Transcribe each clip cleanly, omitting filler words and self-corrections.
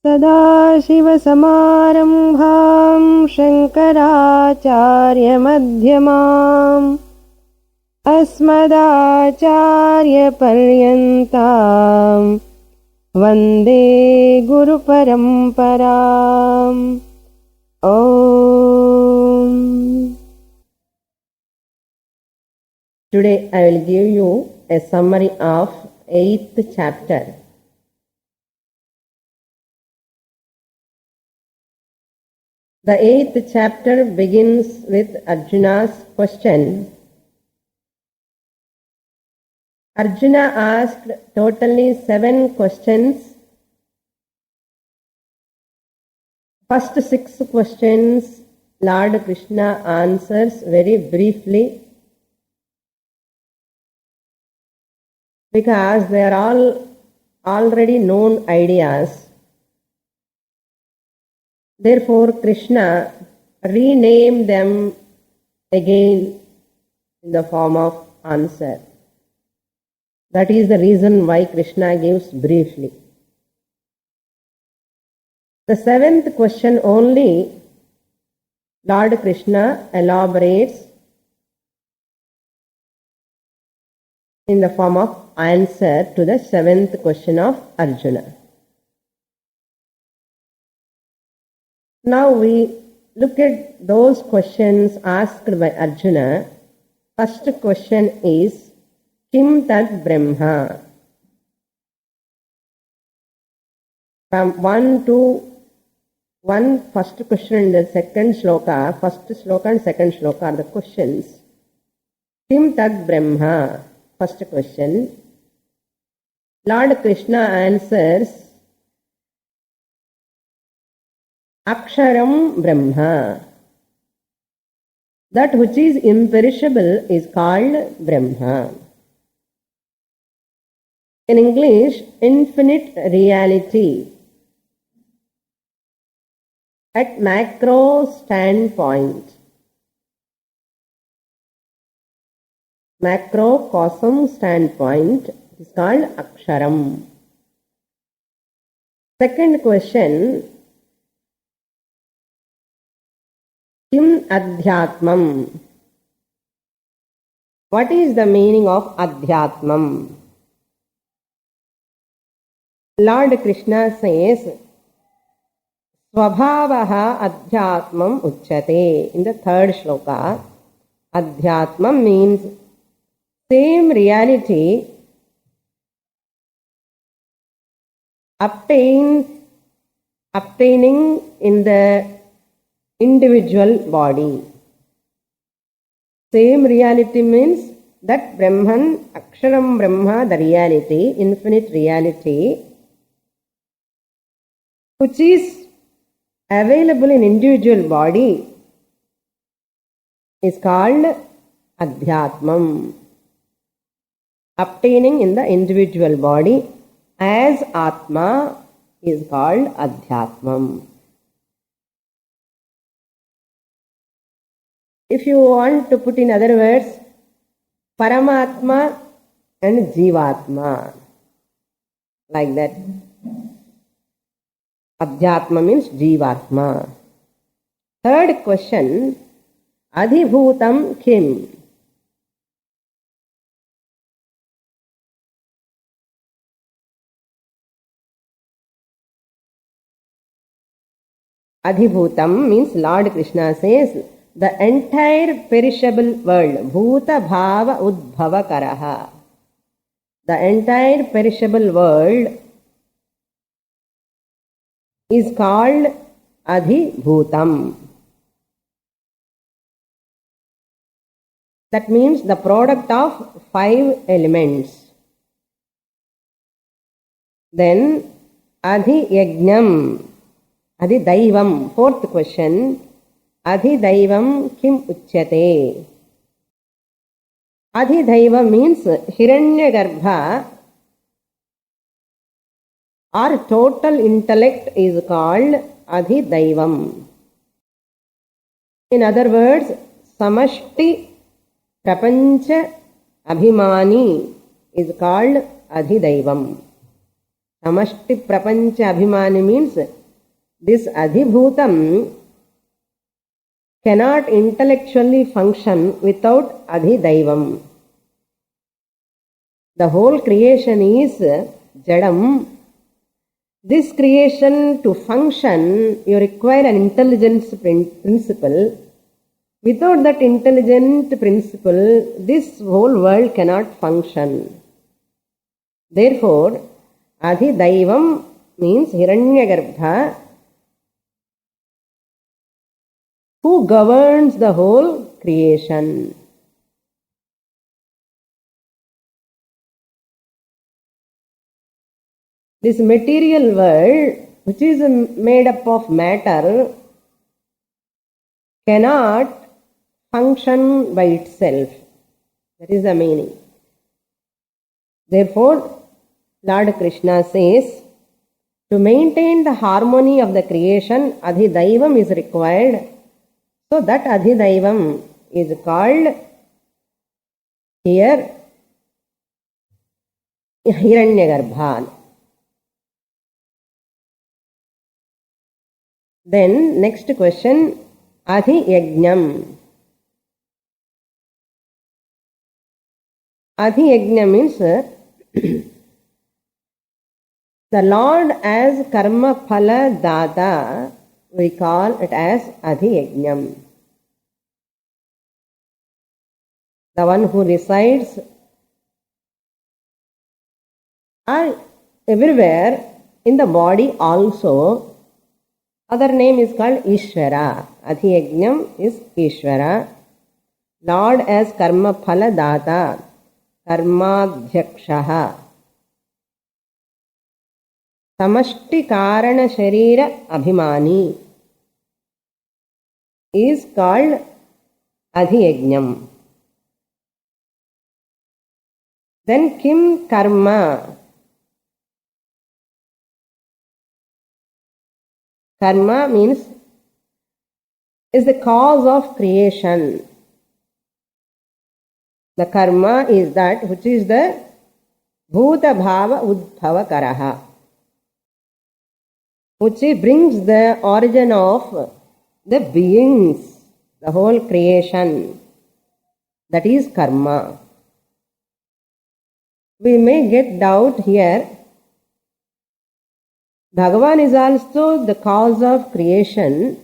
सदाशिवसमारम्भां शङ्कराचार्यमध्यमाम् अस्मदाचार्यपर्यन्ताम् वन्दे गुरुपरम्पराम्। Om. Today I will give you a summary of 8th chapter. The 8th chapter begins with Arjuna's question. Arjuna asked totally 7 questions. First 6 questions Lord Krishna answers very briefly because they are all already known ideas. Therefore, Krishna renamed them again in the form of answer. That is the reason why Krishna gives briefly. The 7th question only Lord Krishna elaborates in the form of answer to the 7th question of Arjuna. Now we look at those questions asked by Arjuna. First question is, Kim Tat Brahma? From 1 to 1, first question and the second shloka, first shloka and second shloka are the questions. Kim Tat Brahma? First question. Lord Krishna answers, Aksharam Brahma. That which is imperishable is called Brahma. In English, infinite reality. At macro standpoint, macrocosm standpoint, is called Aksharam. Second question, Kim Adhyatmam? What is the meaning of Adhyatmam? Lord Krishna says, Svabhavaha Adhyatmam Uchyate. In the third shloka, Adhyatmam means same reality obtaining in the individual body. Same reality means that Brahman, Aksharam Brahma, the reality, infinite reality, which is available in individual body, is called Adhyatmam. Obtaining in the individual body as Atma is called Adhyatmam. If you want to put in other words, Paramatma and Jivatma, like that. Adhyatma means Jivatma. Third question, Adhibhutam Kim? Adhibhutam means Lord Krishna says, the entire perishable world, Bhuta Bhava Udbhava Karaha. The entire perishable world is called Adhibhutam. That means the product of 5 elements. Then Adhiyajnam, Adhidaivam. Fourth question, Adhidaivam Kim Uchyate? Adhidaiva means Hiranyagarbha or total intellect is called Adhidaivam. In other words, Samashti Prapancha Abhimani is called Adhidaivam. Samashti prapancha abhimani means this adhibhutam cannot intellectually function without adhidaivam. The whole creation is jadam. This creation to function, you require an intelligence principle. Without that intelligent principle, this whole world cannot function. Therefore, adhidaivam means Hiranyagarbha, who governs the whole creation. This material world, which is made up of matter, cannot function by itself. That is the meaning. Therefore, Lord Krishna says, to maintain the harmony of the creation, adhidaivam is required. So that adhidaivam is called here Hiranyagarbha. Then next question, adhiyajnam. Adhiyajna means the Lord as karma phala data, we call it as adhiyajnam. The one who resides everywhere in the body also. Other name is called Ishvara. Adhiyajnam is Ishvara. Lord as karma phala data, karmadhyakshaha. Samashti karana sharira abhimani is called adhiyajnam. Then kim karma. Karma means is the cause of creation. The karma is that which is the bhuta bhava udbhava karaha, which brings the origin of the beings, the whole creation. That is karma. We may get doubt here. Bhagavan is also the cause of creation.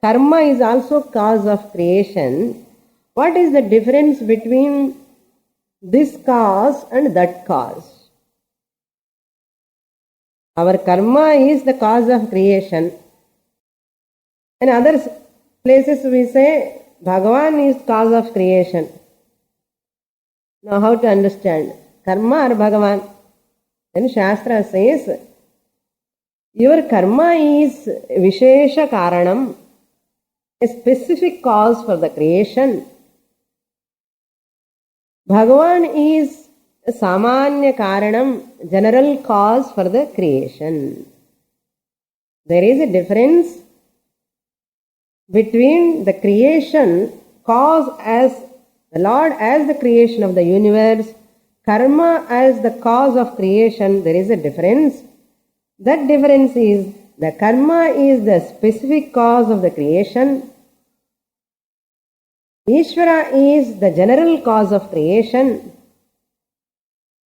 Karma is also cause of creation. What is the difference between this cause and that cause? Our karma is the cause of creation. In other places we say Bhagavan is cause of creation. Now how to understand? Karma or Bhagavan? Then Shastra says, your karma is Vishesha Karanam, a specific cause for the creation. Bhagavan is Samanya Karanam, general cause for the creation. There is a difference between the creation cause as the Lord as the creation of the universe, karma as the cause of creation. There is a difference. That difference is the karma is the specific cause of the creation. Ishvara is the general cause of creation.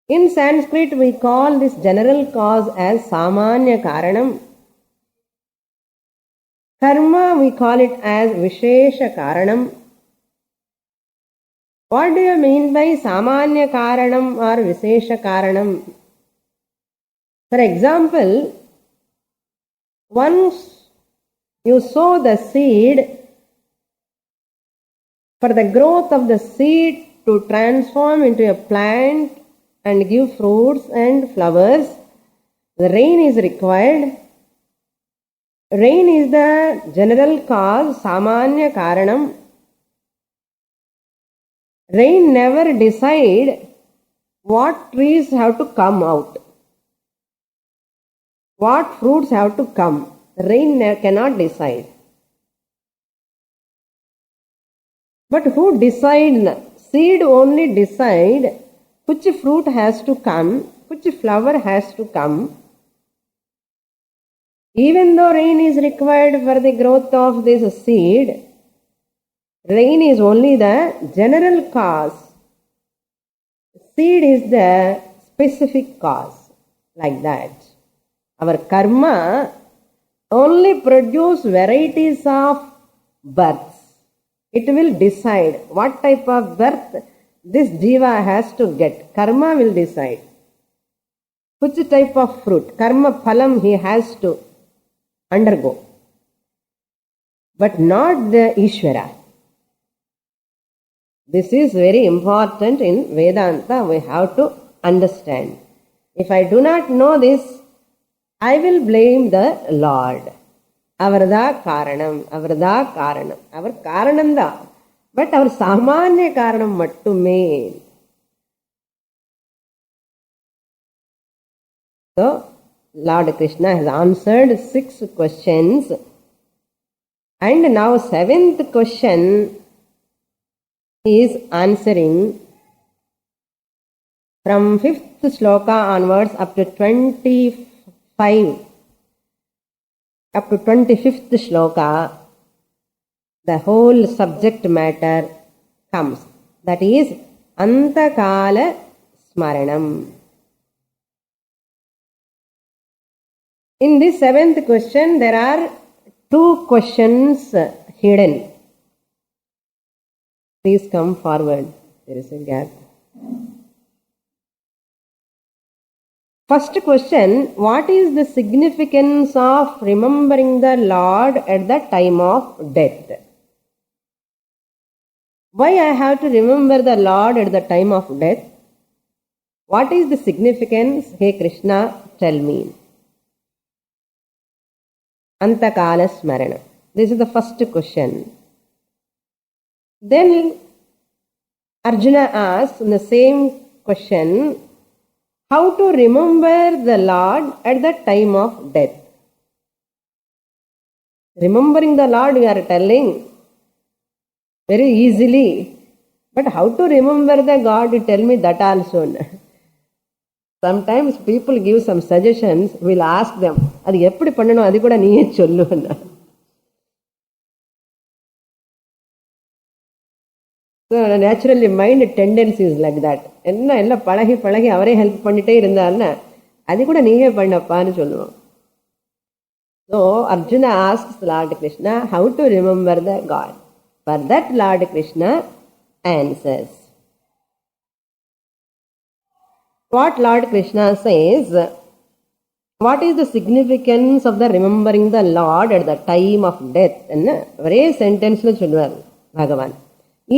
In Sanskrit we call this general cause as Samanya Karanam. Karma we call it as Vishesha Karanam. What do you mean by Samanya Karanam or Vishesha Karanam? For example, once you sow the seed, for the growth of the seed to transform into a plant and give fruits and flowers, the rain is required. Rain is the general cause, Samanya Karanam. Rain never decide what trees have to come out, what fruits have to come. Rain cannot decide. But who decide? Seed only decide which fruit has to come, which flower has to come. Even though rain is required for the growth of this seed, rain is only the general cause. Seed is the specific cause. Like that. Our karma only produce varieties of births. It will decide what type of birth this jiva has to get. Karma will decide which type of fruit, karma phalam he has to undergo. But not the Ishvara. This is very important in Vedanta. We have to understand. If I do not know this, I will blame the Lord. Avarda karanam, avarda karanam. Our karananda. But our samanya karanam mattume. So, Lord Krishna has answered 6 questions. And now 7th question is answering from 5th sloka onwards up to 25, up to 25th sloka, the whole subject matter comes. That is Antakala Smaranam. In this 7th question, there are 2 questions hidden. Please come forward. There is a gap. First question, what is the significance of remembering the Lord at the time of death? Why I have to remember the Lord at the time of death? What is the significance? Hey Krishna, tell me. Antakala Smarana. This is the first question. Then Arjuna asks in the same question, how to remember the Lord at the time of death. Remembering the Lord we are telling very easily, but how to remember the God, you tell me that also. Sometimes people give some suggestions, we'll ask them, அது எப்படி பண்ணணும் அது கூட நீயே சொல்லுன்னா. So naturally mind tendency is like that. என்ன எல்லாம் பழகி பழகி அவரே ஹெல்ப் பண்ணிட்டே இருந்தாருன்னா அது கூட நீயே பண்ணப்பான்னு சொல்லுவோம். So Arjuna asks Lord Krishna how to remember the God. For that Lord Krishna answers. What Lord Krishna says, what is the significance of the remembering the Lord at the time of death? என்ன ஒரே சென்டென்ஸ்ல சொல்லுவார் பகவான்.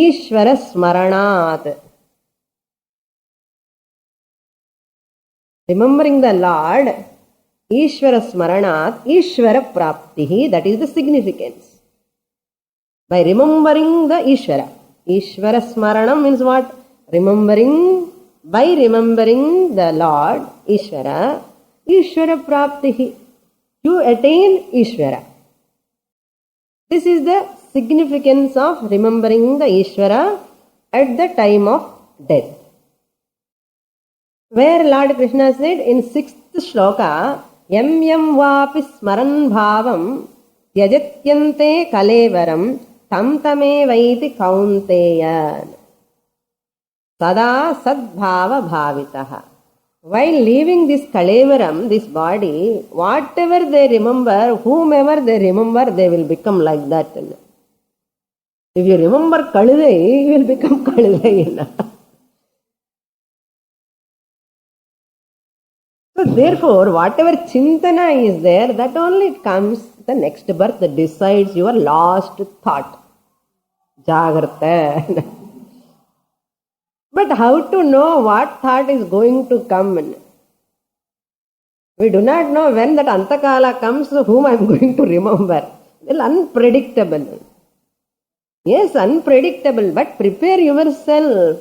ஈஸ்வர ஸ்மரணாத். Remembering the Lord, Ishvara Smaranat, Ishvara Praptihi, that is the significance. By remembering the Ishvara. Ishvara Smaranam means what? Remembering, by remembering the Lord, Ishvara, Ishvara Praptihi. You attain Ishvara. This is the significance of remembering the Ishvara at the time of death. Where Lord Krishna said in 6th shloka, Yam yam vapi smaran bhavam yajatyante kalevaram tam tame vaiti kaunteya sada sadbhava bhavitaha. While leaving this kalevaram, this body, whatever they remember, whomever they remember, they will become like that. If you remember Kaludai, you will become Kaludai. So therefore, whatever chintana is there, that only comes the next birth that decides your last thought. Jagrata. But how to know what thought is going to come? We do not know when that Antakala comes, whom I am going to remember. Well, unpredictable. Yes, unpredictable, but prepare yourself.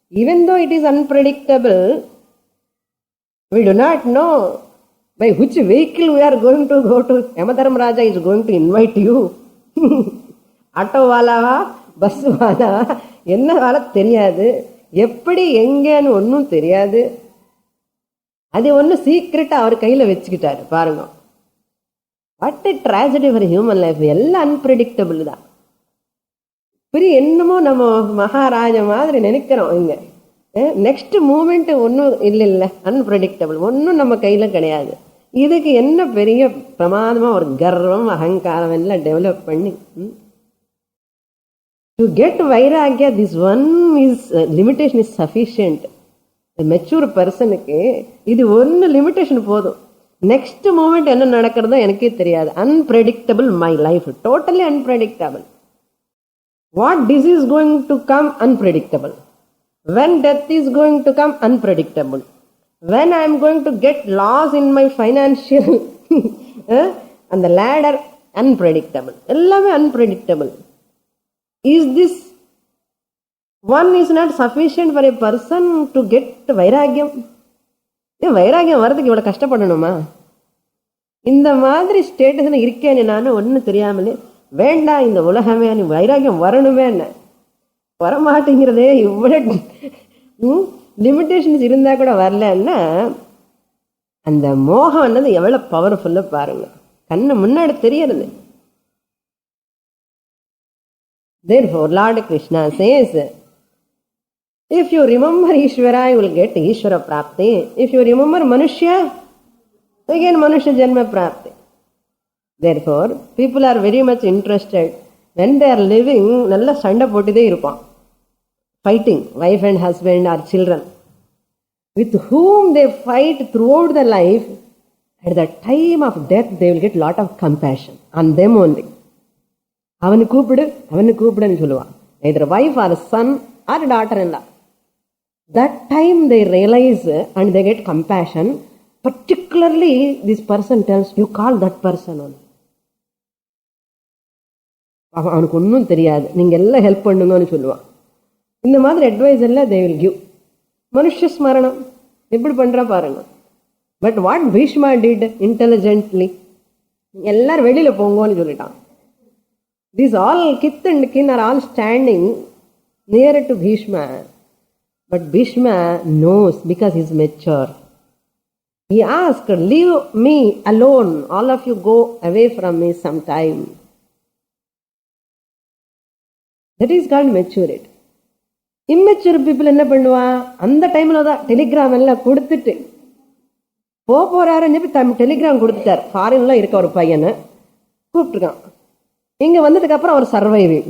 Even though it is unpredictable, we do not know by which vehicle we are going to go to. Yamadharmaraja is going to invite you. Auto wala, bus wala, enna wala theriyadu. எப்படி எங்கன்னு ஒன்னும் தெரியாது. அது ஒன்னும் சீக்ரெட்டா அவர் கையில வச்சுக்கிட்டாரு பாருங்க. What a tragedy for human life. எல்லாம் unpredictable தான். பெரிய என்னமோ நம்ம மகாராஜா மாதிரி நினைக்கிறோம். இங்க நெக்ஸ்ட் மூமெண்ட் ஒன்றும் இல்லை, அன்பிரடிக்டபிள், ஒன்றும் நம்ம கையில கிடையாது. இதுக்கு என்ன பெரிய பிரமாதமா ஒரு கர்வம் அகங்காரம் எல்லாம் டெவலப் பண்ணி to get vairagya, this one is limitation is sufficient. Mature பர்சனுக்கு இது ஒன்னு லிமிடேஷன் போதும். நெக்ஸ்ட் மூமெண்ட் என்ன நடக்கிறதோ எனக்கே தெரியாது. Unpredictable my life, totally unpredictable. What disease is going to come? Unpredictable. When death is going to come? Unpredictable. When I am going to get loss in my financial and the ladder? Unpredictable. Ellame unpredictable. Is this one is not sufficient for a person to get vairagyam? வைராகியம் வர்றதுக்கு இவ்வளவு கஷ்டப்படணுமா? இந்த மாதிரி ஸ்டேட்டஸ்ல இருக்கேன்னு நானும் ஒன்னும் தெரியாமலே வேண்டாம் இந்த உலகமே, நீ வைராகியம் வரணுமே, என்ன வரமாட்டேங்கிறதே. இவ்வளவு லிமிடேஷன்ஸ் இருந்தா கூட வரலன்னா அந்த மோகம் என்னது எவ்வளவு பவர்ஃபுல்லா பாருங்க, கண்ணு முன்னாடி தெரியறது. Therefore, Lord Krishna says, if you remember Ishvara, you will get Ishvara Prapti. If you remember Manushya, again Manushya Janma Prapti. Therefore, people are very much interested when they are living, நல்ல சண்டை போட்டுதே இருப்பான், fighting, wife and husband or children, with whom they fight throughout the life. At the time of death, they will get lot of compassion on them only. அவனு கூப்பிடுன்னு சொல்லுவான், either wife or son or daughter-in-law. That time they realize and they get compassion. Particularly, this person tells, you call that person only. அவனுக்கு ஒன்றும் தெரியாது, நீங்க எல்லாம் help பண்ணுங்கன்னு சொல்லுவான். இந்த மாதிரி அட்வைஸ் எல்லாம் they will give. மனுஷ ஸ்மரணம் எப்படி பண்றா பாருங்க. But what Bhishma did intelligently, எல்லாரும் வெளியில போங்கன்னு சொல்லிட்டான். These all kith and kin are all standing near to Bhishma. But Bhishma knows because he is mature. He asked, leave me alone, all of you go away from me sometime. That is called maturity. Immature people என்ன பண்ணுவா, அந்த டைம்ல தான் Telegram எல்லாம் கொடுத்துட்டு போறாருன்னு சொல்லி Telegram கொடுத்துட்டார். ஃபாரின்ல இருக்க ஒரு பையனை கூப்பிட்டுருக்கான். இங்க வந்ததுக்கு அப்புறம் அவர் surviving.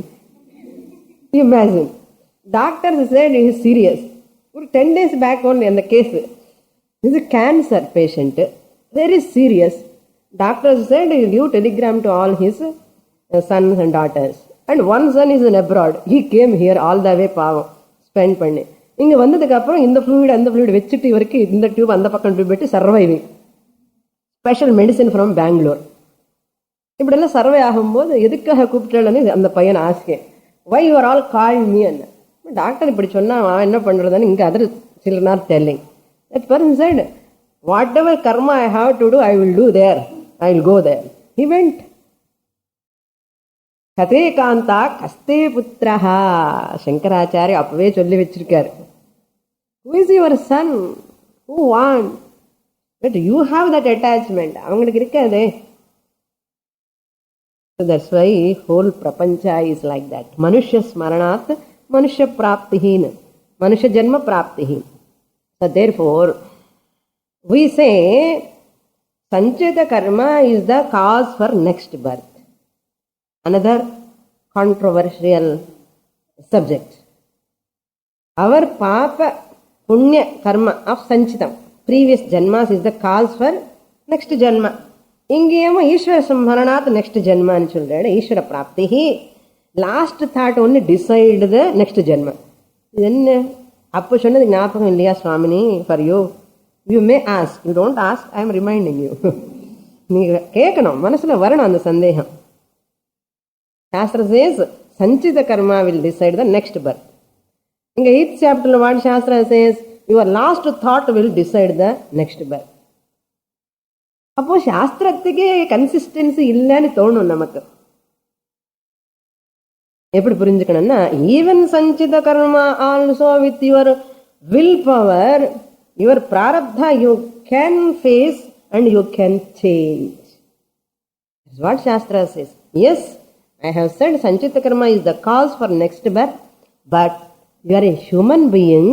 Imagine. Doctor said he is serious. ஒரு 10 days back only அந்த case. This is a cancer patient, very serious. Doctor said he will give telegram to all his sons and daughters. And one son is in abroad. He came here all the way, பாவம் spend பண்ணி. இங்க வந்ததுக்கு அப்புறம் இந்த fluid அந்த fluid வச்சுட்டு இவருக்கு இந்த டியூப் அந்த பக்கம் டியூப் விட்டு surviving. Special medicine from Bangalore. இப்படி எல்லாம் சர்வே ஆகும்போது எதுக்காக கூப்பிட்டாலும் அந்த பையன் asked, why you are all call me என்ன. டாக்டர் இப்படி சொன்னா அவன் என்ன பண்றதுன்னு இங்க other children are telling. That person said, whatever karma I have to do, I will do there. I will go there. He went. Kate kanta kaste putraha. Shankaracharya அப்பவே சொல்லி வச்சிருக்காரு. Who is your son? Who want? But you have that attachment. அவங்களுக்கு இருக்காதே. So that's why whole prapancha is like that. Manushya smaranat, manushya praptihin, manushya janma praptihin. So therefore, we say sanchita karma is the cause for next birth. Another controversial subject. Our papa punya karma of sanchitam, previous janmas, is the cause for next janma. இங்கேயும் ஈஸ்வர சம்பரணாத் next ஜென்மான்னு சொல்றாரு. ஈஸ்வர பிராப்தி last thought ஒன்னு decide the next janma. இது என்ன அப்ப சொன்னது ஞாபகம் இல்லையா Swamini? For you you may ask, you don't ask, I am reminding you. நீங்க கேட்கணும், மனசுல வரணும் அந்த சந்தேகம். Shastra says sanchita karma will decide the next birth. இங்க 8th சாப்டர்ல what shastra says, your last thought will decide the next birth. அப்போ சாஸ்திரத்துக்கே கன்சிஸ்டன்சி இல்லைன்னு தோணும் நமக்கு. எப்படி புரிஞ்சுக்கணும்னா, even sanchita karma also with your will power, your prarabdha you can face and you can change. Is what Shastra says. Yes, I have said Sanchita karma is the cause for next birth, but you are a human being.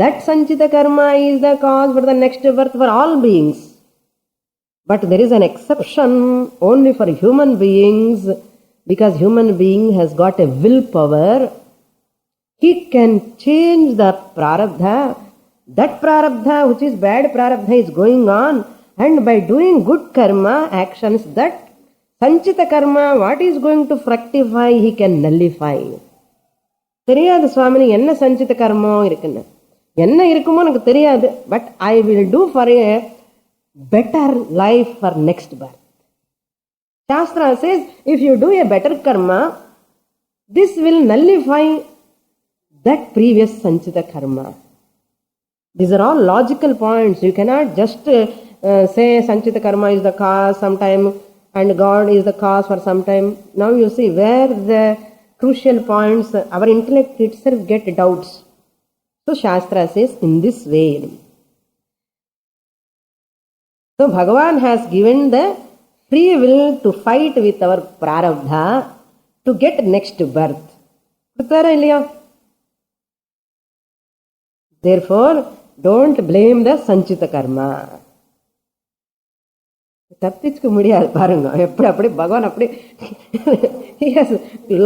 That Sanchita karma is the cause for the next birth for all beings. But there is an exception only for human beings, because human being has got a willpower. He can change the prarabdha. That prarabdha, which is bad prarabdha, is going on, and by doing good karma actions, that sanchita karma, what is going to fructify, he can nullify. தெரியாது சுவாமினி என்ன சஞ்சித கர்மம் இருக்குன்னு. என்ன இருக்குமோ எனக்கு தெரியாது, but I will do for A better life for next birth. Shastra says, if you do a better karma, this will nullify that previous sanchita karma. These are all logical points. You cannot just say sanchita karma is the cause sometime and God is the cause for some time. Now you see where the crucial points, our intellect itself get doubts. So Shastra says in this way. So Bhagavan has given the free will to fight with our prarabdha to get next birth. Therefore, don't blame the sanchita karma. தப்பிச்சுக்க முடியாது பாருங்க, எப்படி அப்படி பகவான் அப்படி he has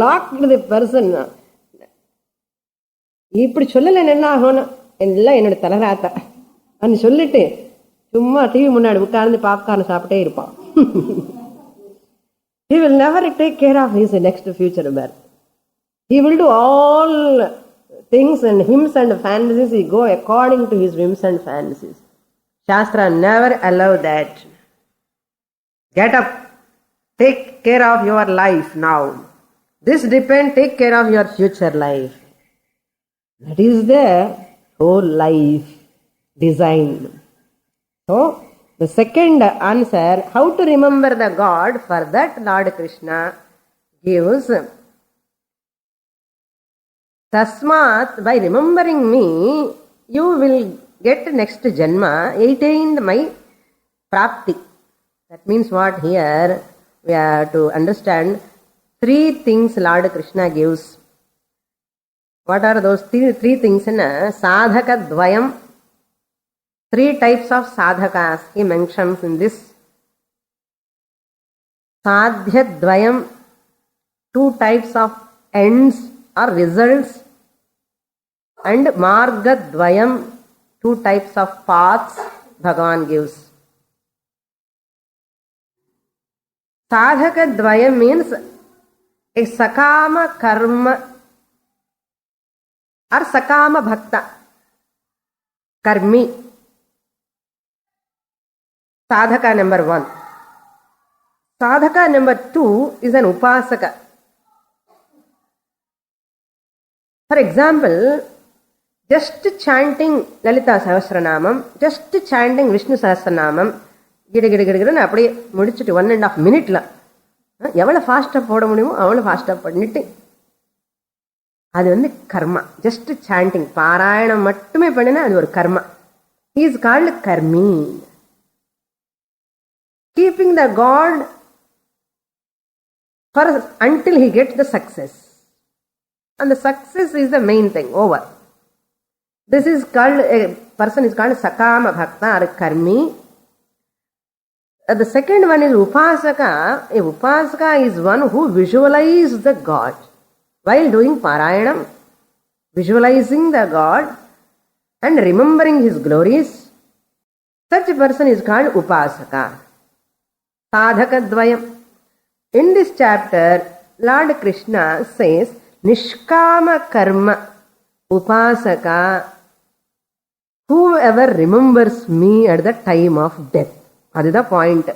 locked the person. இப்படி சொல்லல என்ன ஆகும், எல்லாம் என்னோட தலராத்தா அப்படின்னு சொல்லிட்டு சும்மா டிவி முன்னாடி உட்கார்ந்து பாப்கார்ன் சாப்பிட்டே இருப்பான். He will never take care of his next future birth. He will do all things and whims and fantasies. He go according to his whims and fantasies. Shastra never allow that. Get up, take care of your life now. This depends, take care of your future life. That is the whole life designed. So, the second answer, how to remember the God, for that Lord Krishna gives, Tasmat, by remembering me, you will get next janma, attained my prapti. That means what here, we have to understand three things Lord Krishna gives. What are those three things? Sadhaka dvayam. Three types of sadhakas he mentions in this. Sadhya dvayam, two types of ends or results. And marga dvayam, two types of paths Bhagavan gives. Sadhaka dvayam means a sakama karma or sakama bhakta, karmi. Sadhaka number 1. Sadhaka number 2 is an upasaka. For example, just chanting Lalita Sahasranamam, just chanting Vishnu Sahasranamam, கிட அப்படியே முடிச்சுட்டு 1.5 minutes எவ்வளோ ஃபாஸ்ட்டாக போட முடியுமோ அவ்வளோ ஃபாஸ்ட்டாக பண்ணிட்டு, அது கர்மா. ஜஸ்ட் சாண்டிங், பாராயணம் மட்டுமே பண்ணினா அது ஒரு karma. He is called karmi. Keeping the God for until he gets the success, and the success is the main thing. Over. This is called, a person is called sakama bhakta or karmi. The second one is upasaka. A upasaka is one who visualizes the God while doing parayanam, visualizing the God and remembering his glories. Such a person is called upasaka. Sadhakadvayam. In this chapter, Lord Krishna says, Nishkama karma upasaka, whoever remembers me at the time of death. That is the point.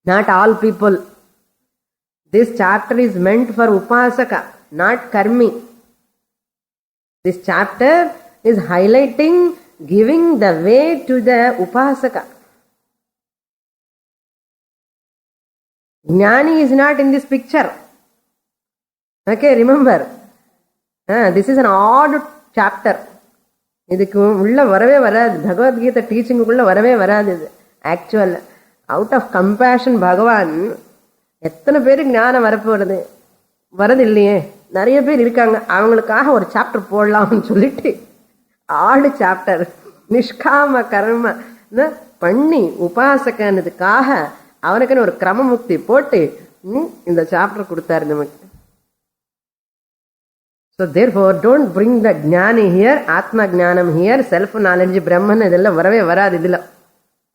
Not all people. This chapter is meant for upasaka, not karmi. This chapter is highlighting, giving the way to the upasaka. Jnani is not in this picture. Okay, remember. This is an odd chapter. இதுக்கு உள்ள வரவே வராது. பகவத்கீதை டீச்சிங்குள்ள வரவே வராது. இது actual out of compassion பகவான் எத்தனை பேருக்கு ஞானம் வரது இல்லையே, நிறைய பேர் இருக்காங்க, அவங்களுக்காக ஒரு சாப்டர் போடலாம்னு சொல்லிட்டு 6 சாப்டர் நிஷ்காம கர்ம பண்ணி உபாசகனதுக்காக அவனுக்குன்னு ஒரு கிரமமுக்தி போட்டு இந்த சாப்டர் கொடுத்தாரு நமக்கு. So therefore don't bring the jnani here, atma jnanam here, self knowledge, brahman idella varave varadu idilla.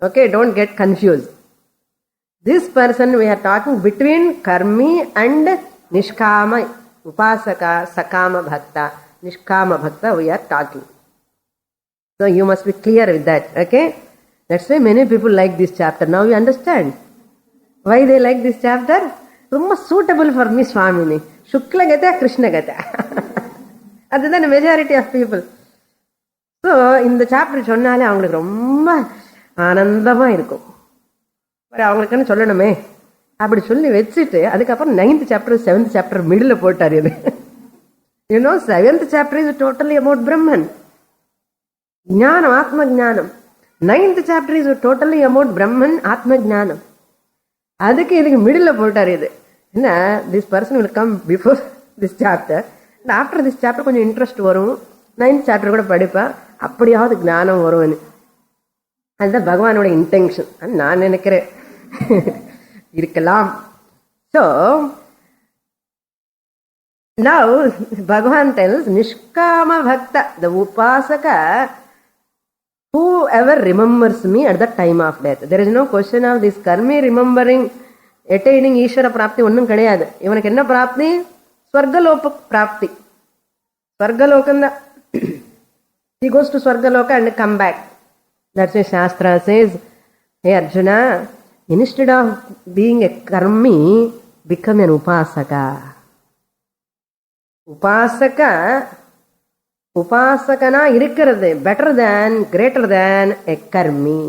Okay, don't get confused. This person we are talking between karmi and nishkama upasaka, sakama bhakta, nishkama bhakta we are talking. So you must be clear with that. Okay, that's why many people like this chapter. Now you understand why they like this chapter. Rumma suitable for me Swamini, Shukla Gata, Krishna Gata. அதுதான் majority of people. So இந்த chapter சொன்னாலே அவங்களுக்கு ரொம்ப ஆனந்தமா இருக்கும். அவங்களுக்குன்னு சொல்லணுமே அப்படி சொல்லி வச்சுட்டு அதுக்கப்புறம் 9th chapter 7th chapter middle போட்டார். இது you know 7th chapter is totally about Brahman ஞானம், ஆத்ம ஜானம். 9th chapter is totally about Brahman ஆத்ம ஜானம். அதுக்கு இதுக்கு மிடில் போட்டார். இது என்ன, this person will come before this chapter, after this chapter கொஞ்சம் இன்ட்ரெஸ்ட் வரும், 9th சாப்டர் கூட படிப்பேன், அப்படியாவது ஞானம் வரும்னு. அதுதான் பகவானோட இன்டென்ஷன் நான் நினைக்கிறேன். இருக்கலாம். ஸோ நவ் பகவான் tells நிஷ்காம பக்த, the upasaka whoever remembers me at the time of death. There is no question of this karmi remembering, attaining ஈஸ்வர பிராப்தி ஒன்றும் கிடையாது. இவனுக்கு என்ன பிராப்தி? ஸ்வர்கலோக பிராப்தி. ஸ்வர்கலோகம் தான். He goes to Swargaloka and come back. That's why Shastra says, hey Arjuna, instead of being a karmi, become an upasaka. Upasakana irukkiradhu better than, greater than a karmi.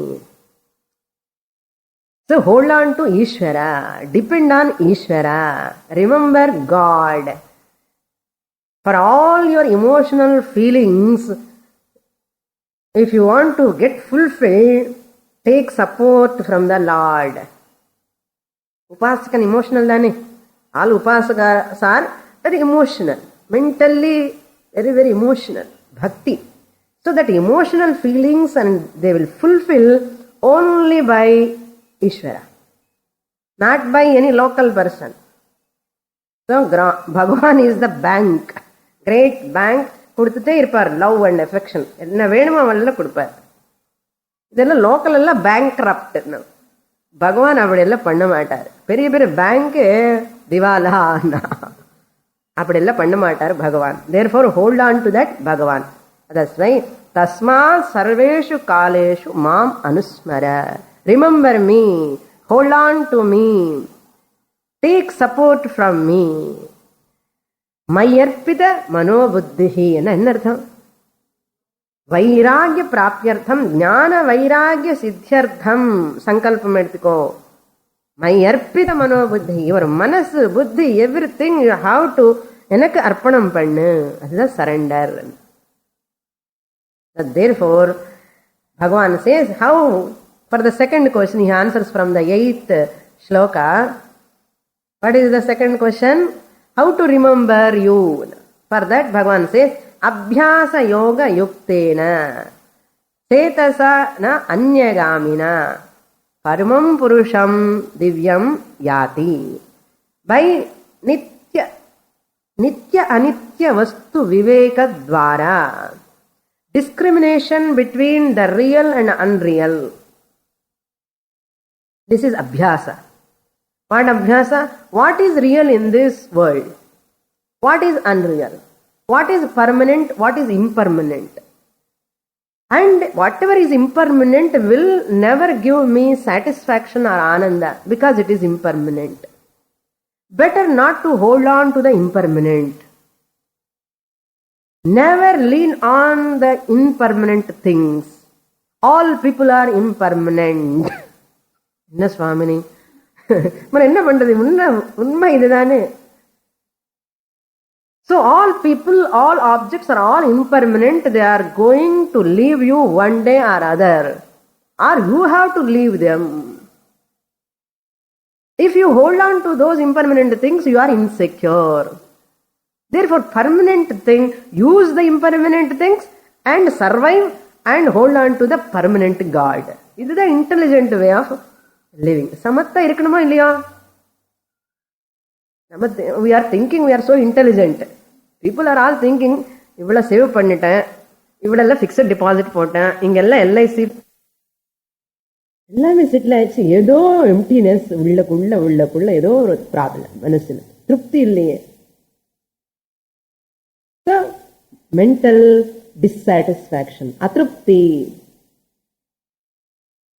So hold on to Ishvara, depend on Ishvara, remember God. For all your emotional feelings, if you want to get fulfilled, take support from the Lord. Upasakan emotional dane. All upasakas are very emotional, mentally very, very emotional. Bhakti. So that emotional feelings and they will fulfill only by Ishvara, not by any local person. So Bhagavan is the bank, great bank. கொடுத்துட்டே இருப்பார் love and affection, என்ன வேணுமோ அவெல்லாம் கொடுப்பார். இதெல்லாம் local எல்லாம் bank crept. பகவான் அப்படி எல்லாம் பண்ண மாட்டார். பெரிய பெரிய பேங்க் திவாலா அப்படி எல்லாம் பண்ண மாட்டார் Bhagavan. Therefore hold on to that Bhagavan. That's why தஸ்மாத் சர்வேஷு காலேஷு மாம் அனுஸ்மர, remember me, hold on to me, take support from me. மையர்ப்பித மனோபுத்தி என்ன அர்த்தம்? வைராகிய பிராப்தியர்த்தம், ஞான வைராகிய சித்தியர்த்தம் சங்கல்பம் எடுத்துக்கோ. மையர்ப்பித மனோபுத்தி, ஒரு மனசு புத்தி எவ்ரிதிங் யூ ஹாவ் டு எனக்கு அர்ப்பணம் பண்ணு. அதுதான் surrender. Therefore Bhagavan says how, for the second question he answers from the 8th shloka. What is the second question? How to remember you? For that Bhagavan says abhyasa yoga yuktena cetasa na anyagamina paramam purusham divyam yati. By nitya anitya vastu viveka dvara, discrimination between the real and unreal. This is abhyasa. What abhyasa? What is real in this world? What is unreal? What is permanent? What is impermanent? And whatever is impermanent will never give me satisfaction or ananda because it is impermanent. Better not to hold on to the impermanent. Never lean on the impermanent things. All people are impermanent. என்ன சுவாமினி என்ன பண்றது? உண்மை இதுதானே. So all people, all objects are all impermanent. They are going to leave you one day or other, or you have to leave them. If you hold on to those impermanent things, you are insecure. Therefore, permanent thing, use the impermanent things and survive and hold on to the permanent God. This is the intelligent way of living. Samatta irukkanuma illaya? We are thinking we are so intelligent. People are all thinking, இவ்வளோ save பண்ணிட்டேன், இவ்வளோ fixed deposit போட்டேன், இங்கெல்லாம் LIC எல்லாமே settle ஆயிடுச்சு. ஏதோ emptiness உள்ளக்குள்ள ஏதோ ஒரு ப்ராப்ளம், மனசுல திருப்தி இல்லையே. Mental dissatisfaction, atrupti.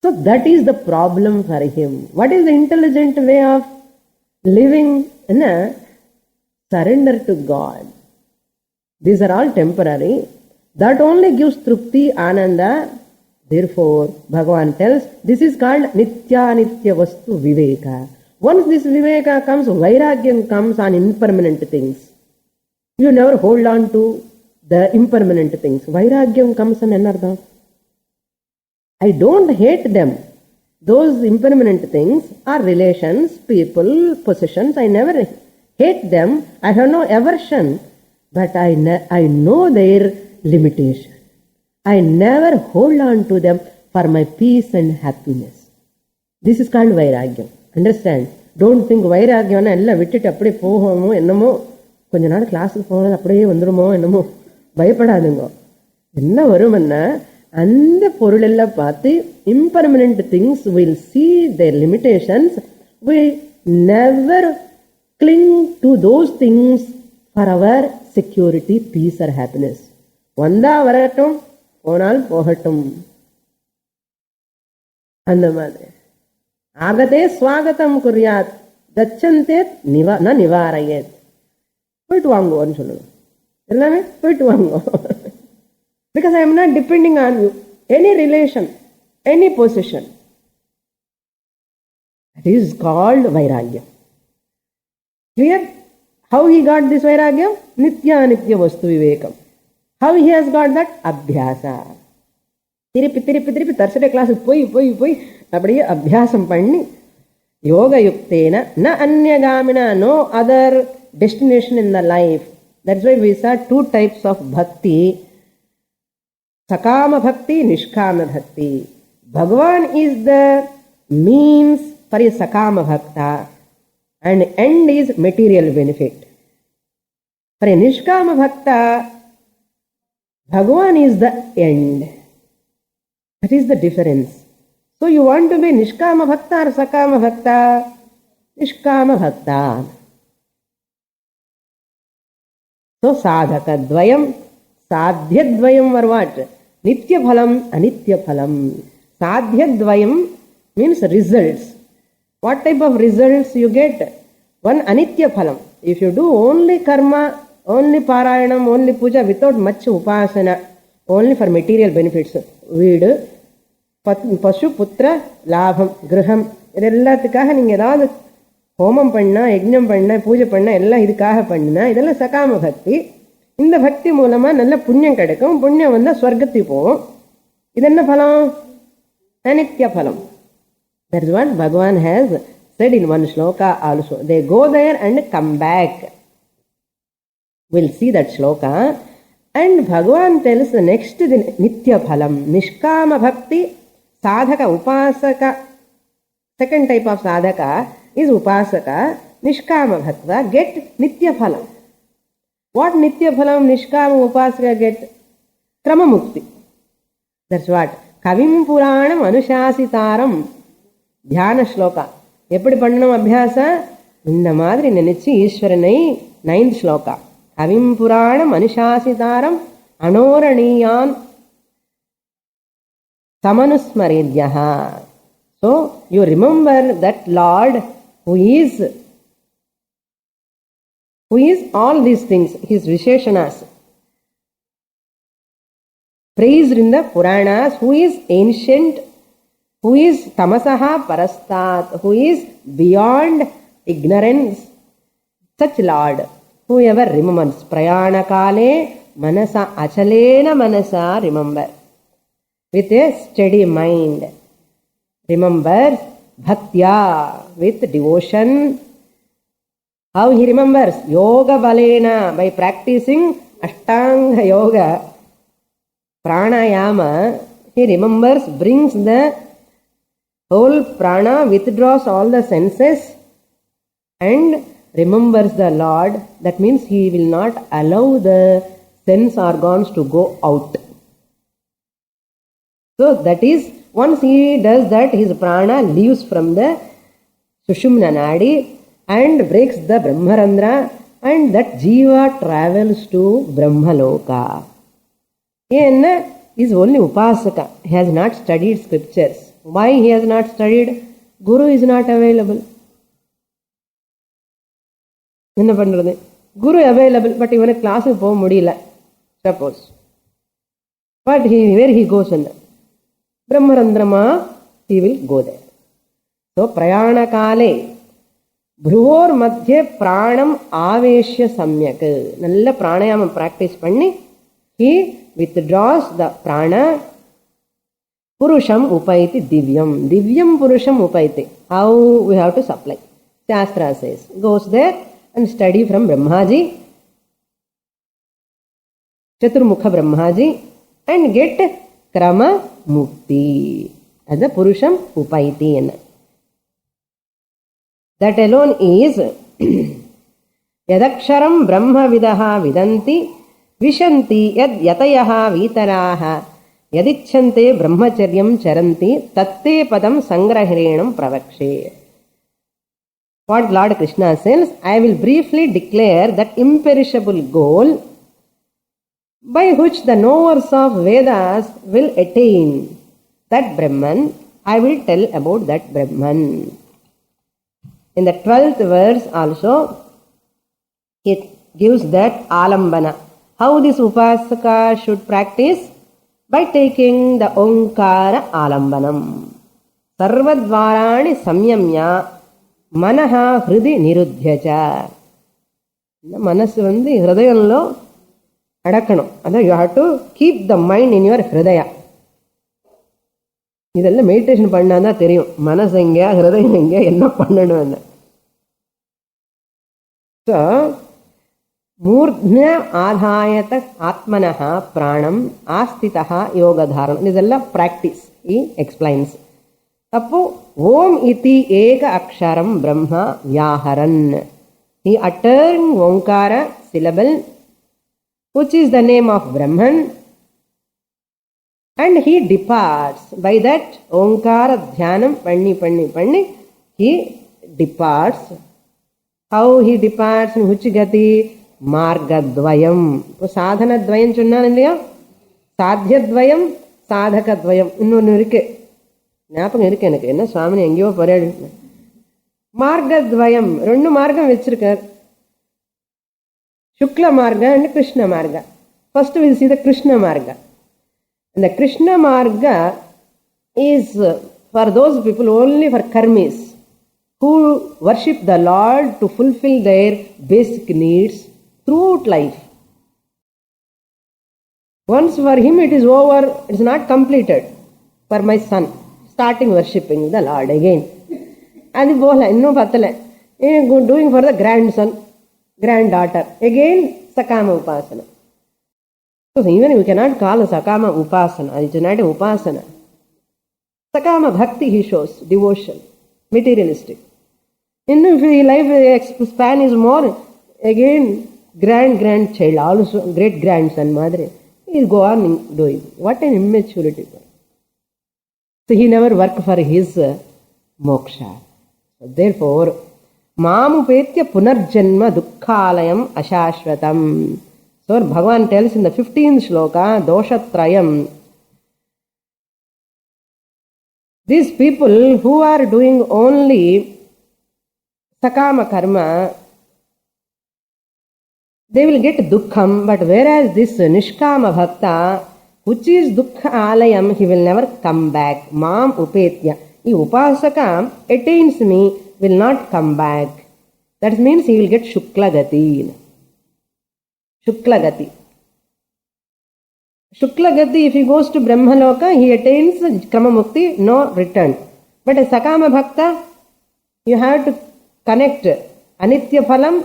So that is the problem for him. What is the intelligent way of living? Surrender to God. These are all temporary. That only gives trupti, ananda. Therefore, Bhagavan tells, this is called nitya vastu viveka. Once this viveka comes, vairagyam comes on impermanent things. You never hold on to the impermanent things. Vairagyam comes on another. I don't hate them. Those impermanent things are relations, people, possessions. I never hate them. I have no aversion. But I know their limitation. I never hold on to them for my peace and happiness. This is called vairagyam. Understand? Don't think vairagyam எல்லாம் விட்டுட்டு அப்படியே போகணுமோ என்னமோ, கொஞ்ச நாள் கிளாஸுக்கு போனது அப்படியே வந்துடுமோ என்னமோ. பயப்படாதுங்க. என்ன வரும்னா, அந்த பொருள் எல்லாம் பார்த்து impermanent things will see their limitations. We never cling to those things for our security, peace or happiness. வந்தா வரட்டும், போனால் போகட்டும். அந்த மாதிரி ஆகதே ஸ்வாகதம் குர்யாத் கச்சந்தே ந நிவாரயேத். போயிட்டு வாங்குவோன்னு சொல்லணும். எல்லாமே போயிட்டு வாங்க. Because I am not depending on you, any relation, any possession. That is called vairagyam. Clear? How he got this vairagyam? Nitya vastu vivekam. How he has got that? Abhyasa. திருப்பி தர்சடே கிளாஸுக்கு போய் அப்படியே அபியாசம் பண்ணி யோக யுக்தேன ந அந்யகாமினா, no other destination in the life. That's why we saw two types of bhakti. Sakama bhakti, nishkama bhakti. Bhagavan is the means for a sakama bhakta and end is material benefit. For a nishkama bhakta, Bhagavan is the end. That is the difference. So you want to be nishkama bhakta or sakama bhakta? Nishkama bhakta. So sadhakadvayam, sadhyadvayam were what? Nitya phalam, anitya phalam. Sadhyadvayam means results. What type of results you get? One anitya phalam. If you do only karma, only parayanam, only puja without much upasana, only for material benefits, வீடு, பசு, புத்திர, லாபம், கிரகம், இது எல்லாத்துக்காக நீங்க ஏதாவது ஹோமம் பண்ணா, யஜ்ஞம் பண்ண, பூஜை பண்ண, எல்லாம் இதுக்காக பண்ணினா இதெல்லாம் சகாம பக்தி. இந்த பக்தி மூலமா நல்ல புண்ணியம் கிடைக்கும். புண்ணியம் வந்தா ஸ்வர்க்கத்துக்கு போகும். இது என்ன பலம்? அனித்ய பலம். That is what Bhagavan has said in one shloka also. They go there and come back. We'll see that shloka. And Bhagavan tells the next nitya phalam, nishkama bhakti, sadhaka upasaka. Second type of sadhaka is upasaka. Nishkama bhakta get nitya phalam. What nitya phalam nishkama upasaka get? Krama mukti. That's what kavim puranam anushasitaram. தியான ஸ்லோகா. எப்படி பண்ணணும் அபியாச? இந்த மாதிரி நினைச்சு ஈஸ்வரனை. 9th shloka. கவிம் Puranam அனுசாசிதாரம் அனோரணீயான் சமனுஸ்மரேத்யா. So you remember that Lord who is all these things, his Visheshanas, praised in the Puranas, who is ancient, who is tamasaha parastat, who is beyond ignorance. Such Lord, whoever remembers, prayana kale manasa achalena manasa, remember with a steady mind, remembers bhaktya, with devotion. How he remembers? Yoga balena, by practicing Ashtanga yoga, pranayama, he remembers, brings the whole prana, withdraws all the senses and remembers the Lord. That means he will not allow the sense organs to go out. So that is, once he does that, his prana leaves from the Sushumna Nadi and breaks the Brahmarandra, and that Jiva travels to Brahmaloka. He is only Upasaka. He has not studied scriptures. Why he has not studied? Guru is not available. என்ன பண்றது? Guru available, but இவனுக்கு கிளாஸுக்கு போக முடியல. Suppose. But where he goes in Brahmarandrama, he will go there. So, prayana kale, bhruvor madhye pranam aveshya samyak. Nalla pranayama practice panni, he withdraws the prana. Purusham upaiti divyam. Divyam purusham upaiti. How we have to supply? Shastra says. Goes there and study from Brahmaji, Chaturmukha Brahmaji, and get Krama Mukti. As a Purusham Upaiti. That alone is Yadaksharam Brahma Vidaha Vidanti Vishanti Yad Yatayaha Vitaraha Yadichante Brahmacharyam Charanti Tatte Padam Sangrahirenam Pravakshe. What Lord Krishna says, I will briefly declare that imperishable goal by which the knowers of Vedas will attain that Brahman. I will tell about that Brahman. In the 12th verse also, it gives that alambana. How this upasaka should practice? By taking the Omkara alambanam. Sarvadvarani samyamya Manaha Hridi Nirudhyacha. Manasu vandi Hridayanlo adakkanum. That you have to keep the mind in your Hridaya. Idella meditation pannana theriyum. Manas enga, Hridayam enga, enna pannanum. So, Murdhya Adhayata Atmanaha Pranam Astitaha Yoga Dharana. This is all practice. He explains. Tappo Om iti eka aksharam brahma vyaharan. He uttered Omkara syllable, which is the name of Brahman, and he departs. By that Omkara dhyanam panni, he departs. How he departs? In which gati? Margadvayam. Sadhana dvayam chunna nilliya? Sadhyadvayam, sadhakadvayam. Innonu irukke. ஞாபகம் இருக்கு எனக்கு. என்ன சுவாமி எங்கேயோ பரையாடி மார்கத்வயம், ரெண்டு மார்க்கம் வச்சிருக்கார். சுக்ல மார்க்க and Krishna மார்க்க. First will see the Krishna marga. And the Krishna marga is for those people, only for karmis who worship the Lord to fulfill their basic needs throughout life. Once for him it is over, it is not completed. For my son, starting worshipping the Lord again. And no patale. Doing for the grandson, granddaughter. Again, Sakama Upasana. So even you cannot call a Sakama Upasana. It is not a Upasana. Sakama Bhakti he shows, devotion, materialistic. If the life span is more, again, grandchild, also great grandson, Madre, he will go on doing. What an immaturity. So he never worked for his moksha. So therefore, Mamupetya Punarjanma Dukkhalayam Ashashvatam. So Bhagavan tells in the 15th shloka, Doshatrayam, these people who are doing only Sakama karma, they will get dukkham, but whereas this Nishkama Bhakta, which is Dukkha Alayam, he will never come back. Mam Upetya. If Upasaka attains me, will not come back. That means he will get Shukla Gati. Shukla Gati. Shukla Gati, if he goes to Brahmaloka, he attains Krama Mukti, no return. But a Sakama Bhakta, you have to connect Anitya Phalam,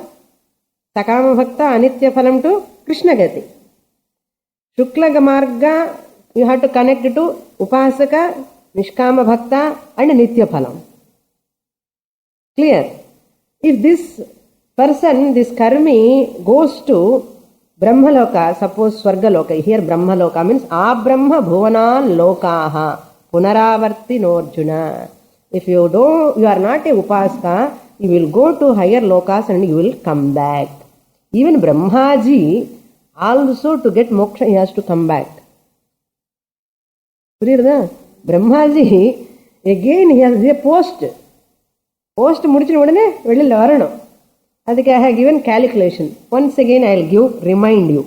Sakama Bhakta, Anitya Phalam to Krishna Gati. Shukla Marga, you have to connect to Upasaka, Nishkama Bhakta and Nitya Phalam. Clear? If this person, this karmi goes to Brahmaloka, suppose Swargaloka, here Brahmaloka means Abrahma Bhuvanan Lokaha, Punaravarti Norjuna. If you are not a Upasaka, you will go to higher lokas and you will come back. Even Brahmaji, also to get moksha, he has to come back. Brahmaji, again he has a post. Post முடிச்சின உடனே வெளியில வரணும். அதுக்கு I have given calculation. Once again I will remind you.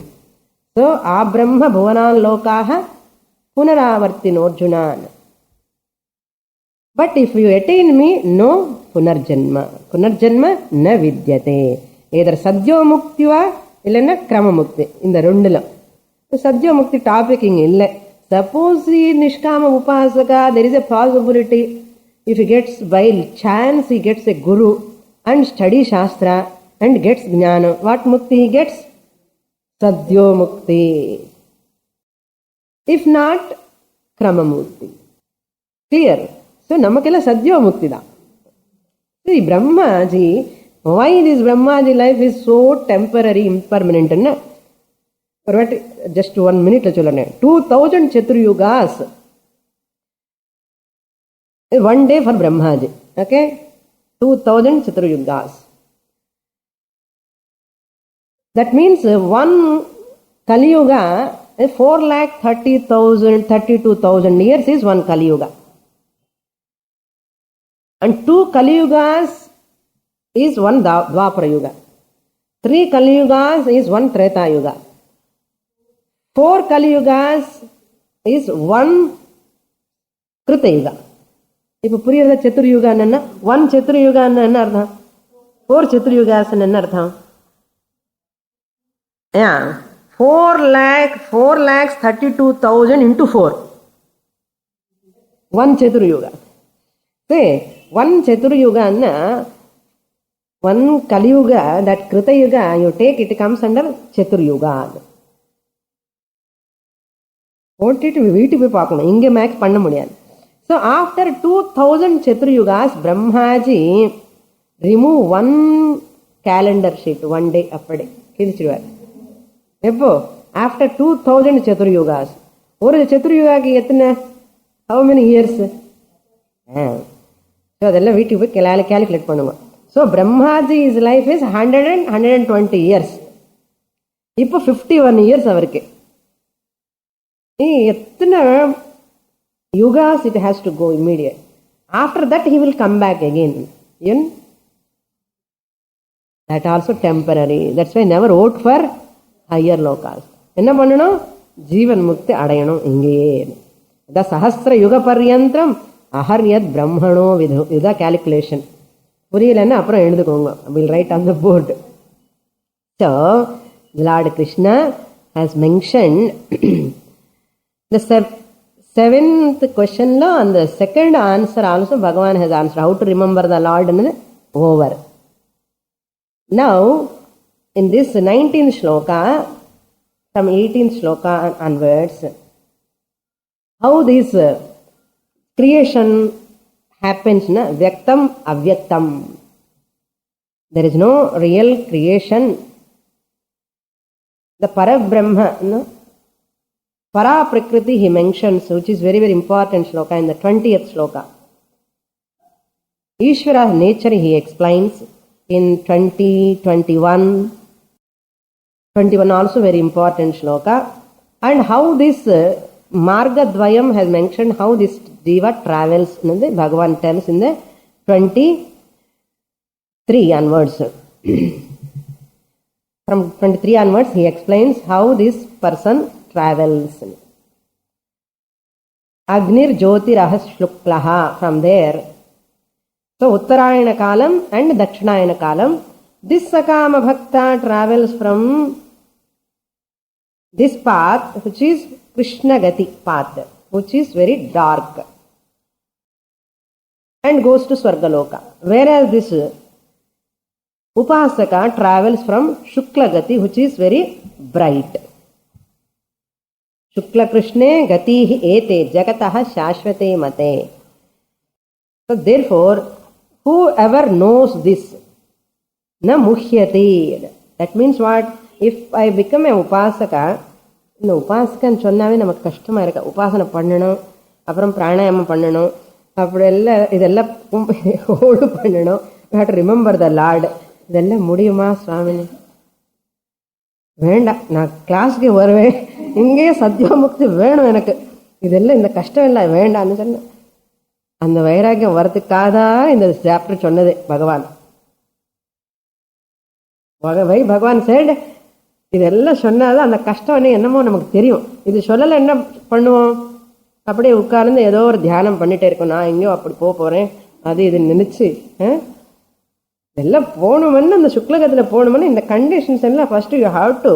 So, Abrahma Bhuvanan Lokaha Punaravartin Arjunan. But if you attain me, no Punarjanma. Punarjanma na vidyate. Either Sadhyo Muktiva illana Krama Mukti. In the Rundala. So, Sadhyo Mukti topic illa. Suppose Nishkama Upasaka, there is a possibility. If he gets by chance, he gets a guru and study Shastra and gets Jnana. What Mukti he gets? Sadhyo Mukti. If not, Krama Mukti. Clear? So, Namakela Sadhyo Mukti da. See, Brahmaji, why this Brahmaji life is so temporary, impermanent? Just 1 minute. 2000 Chaturyugas. One day for Brahmaji. Okay? 2000 Chaturyugas. That means one Kali Yuga, 4,30,000, 32,000 years is one Kali Yuga. And 2 Kali Yugas is one Dwapara Yuga. 3 Kali Yugas is one Treta Yuga. 4 Kali Yugas is one Krita Yuga. இப்போ புரியுறதா சத்துர்யுகா என்ன? 1 சத்துர்யுகா என்ன அர்த்தம்? 4 சத்துர்யுகாஸ் என்ன அர்த்தம்? 4,32,000 into 4. 1 Chaturyuga. See, 1 Chaturyuga, 1 Kali Yuga, that Krita Yuga, you take it comes under Chaturyuga. போட்டுட்டு வீட்டுக்கு போய் பார்க்கணும், இங்கே மேக் பண்ண முடியாது. So after 2000 Chaturyugas, Brahmaji remove 1 calendar sheet, 1 day அப்படி கிழிச்சிடுவார். எப்போ? After 2000 Chaturyugas. ஒரு சத்துர்யுகாக்கு எத்தனை? How many years? So அதெல்லாம் வீட்டுக்கு போய் calculate பண்ணுங்க. So Brahmaji's life is 100 and 120 years. இப்போ 51 years அவருக்கு. எத்தனை Yugas it has to go immediate. After that he will come back again. That also temporary. That's why never vote for higher lokas. என்ன பண்ணணும்? ஜீவன் முக்தி அடையணும் இங்கேயே. The Sahasra Yuga Paryantram Aharyad Brahmano Vidhu. இதுதான் calculation. புரியலன்னா அப்புறம் எழுதுக்கோங்க. We'll write on the board. So, Lord Krishna has mentioned the 7th question law and the second answer also Bhagavan has answered. How to remember the Lord and over. Now, in this 19th shloka, from 18th shloka onwards, how this creation happens, Vyaktam, Avyaktam. There is no real creation. The Parabrahma, Para Prakriti he mentions, which is very, very important shloka in the 20th shloka. Ishvara's nature he explains in 20, 21. 21 also very important shloka. And how this Marga Dvayam has mentioned how this Jiva travels. Bhagavan tells in the 23 onwards. From 23 onwards he explains how this person travels. Agnir Jyotirahas Shluklaha. From there, so Uttarayana Kalam and Dakshinayana Kalam, this Sakama Bhakta travels from this path, which is Krishna Gati path, which is very dark. and goes to Swargaloka. Whereas this Upasaka travels from Shukla Gati, which is very bright. Shukla Krishne Gatihi Ete Jagataha Shashvate Mate. So therefore, whoever knows this, na muhyati. That means what? If I become a upasaka, இந்த உபாசகன்னு சொன்னாவே நமக்கு கஷ்டமா இருக்கு. உபாசனை பண்ணணும், அப்புறம் பிராணாயாமம் பண்ணணும், அப்படி எல்லாம் இதெல்லாம் ஹோல்டு பண்ணணும், ரிமெம்பர் த லார்ட். இதெல்லாம் முடியுமா சுவாமினி? வேண்டாம், நான் கிளாஸ்க்கு வருவேன், இங்கேயே சத்யோமுக்தி வேணும் எனக்கு, இதெல்லாம் இந்த கஷ்டம் இல்லை வேண்டாம்னு சொன்னேன். அந்த வைராக்கியம் வரத்துக்காதான் இந்த சாப்டர் சொன்னது பகவான். பகவான் said, இதெல்லாம் சொன்னாதான் அந்த கஷ்டம் என்னமோ நமக்கு தெரியும். இது சொல்லலை என்ன பண்ணுவோம்? அப்படியே உட்கார்ந்து ஏதோ ஒரு தியானம் பண்ணிட்டே இருக்கும். நான் எங்கேயோ அப்படி போறேன், அது இது நினைச்சு இதெல்லாம் போகணும்னு, அந்த சுக்லகத்தில் போகணும்னு இந்த கண்டிஷன்ஸ் எல்லாம் first you have to